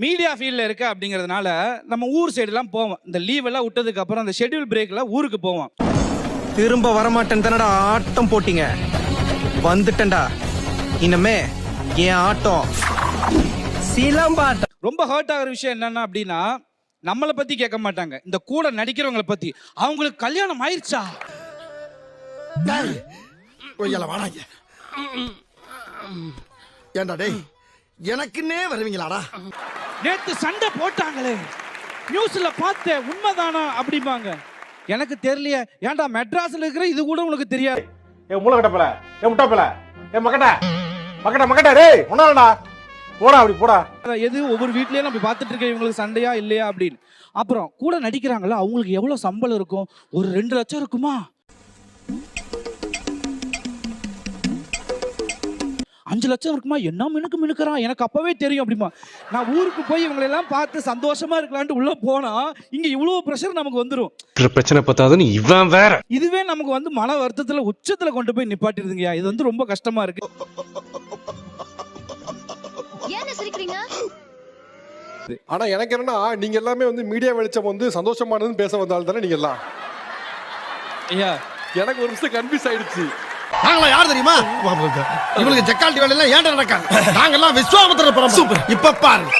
Media ஃபீல்டில் இருக்க அப்படிங்கிறதுனால நம்ம ஊர் சைடுலாம் போவோம். இந்த லீவ் எல்லாம் விட்டதுக்கு அப்புறம் அந்த ஷெட்யூல் பிரேக்ல ஊருக்கு போவோம். திரும்ப வரமாட்டேன் தானடா ஆட்டம் போட்டீங்க. வந்துட்டேன்டா, இனிமே என் ஆட்டம் சிலம்பாட்டம். ரொம்ப ஹர்ட் ஆகிற விஷயம் என்னன்னா அப்படின்னா, நம்மளை பத்தி கேட்க மாட்டாங்க, இந்த கூட நடிக்கிறவங்களை பத்தி. அவங்களுக்கு கல்யாணம் ஆயிடுச்சா? ஏண்டா டேய், எனக்குன்னே வருவீங்களாடா? நேத்து சண்டை போட்டாங்களே, நியூஸ்ல பார்த்தேன், உண்மைதானா அப்படிம்பாங்க. எனக்கு தெரியலையே. ஏன்டா மெட்ராஸ்ல இருக்கிற இது கூட உனக்கு தெரியாது? ஏ மூளை கட்டப்பல, ஏ முட்டாப்பல, ஏ மக்கட்ட மக்கட்ட மக்கட்ட, டேய் ஒன்னாலடா போடா, அப்படி போடா. எது ஒவ்வொரு வீட்லயும் நம்ம பார்த்துட்டு இருக்க, இவங்களுக்கு சண்டையா இல்லையா அப்படின்னு. அப்புறம் கூட நடிக்கிறாங்களா, அவங்களுக்கு எவ்வளவு சம்பளம் இருக்கும்? ஒரு 2 லட்சம் இருக்குமா? 5 லட்சம் இருக்குமா? என்ன மினுக்குறான், எனக்கு அப்பவே தெரியும் அப்படிமா. நான் ஊருக்கு போய் இவங்களை எல்லாம் பார்த்து சந்தோஷமா இருக்கலான்ட்டு உள்ள போனா இங்க இவ்வளவு பிரஷர் நமக்கு வந்துடும். பிரச்சனை பத்தாதுன்னு இவன் வேற. இதுவே நமக்கு வந்து மன வருத்தத்துல உச்சத்துல கொண்டு போய் நிப்பாட்டிருதுங்கயா. இது வந்து ரொம்ப கஷ்டமா இருக்கு. ஆனா எனக்கு என்னன்னா, நீங்க எல்லாமே வந்து மீடியா வெளிச்சம் வந்து சந்தோஷமானதுன்னு பேச வந்தாலும் தானே நீங்க எல்லாம். ஐயா எனக்கு ஒரு நிமிஷம் கன்ஃபியூஸ் ஆயிடுச்சு. நாங்களா யார் தெரியுமா? இவங்களுக்கு ஜக்கால்ட்டி வேலை எல்லாம் ஏன்டா நடக்காது? நாங்கெல்லாம் விஸ்வாமித்திர பரம்பரை. இப்ப பாரு.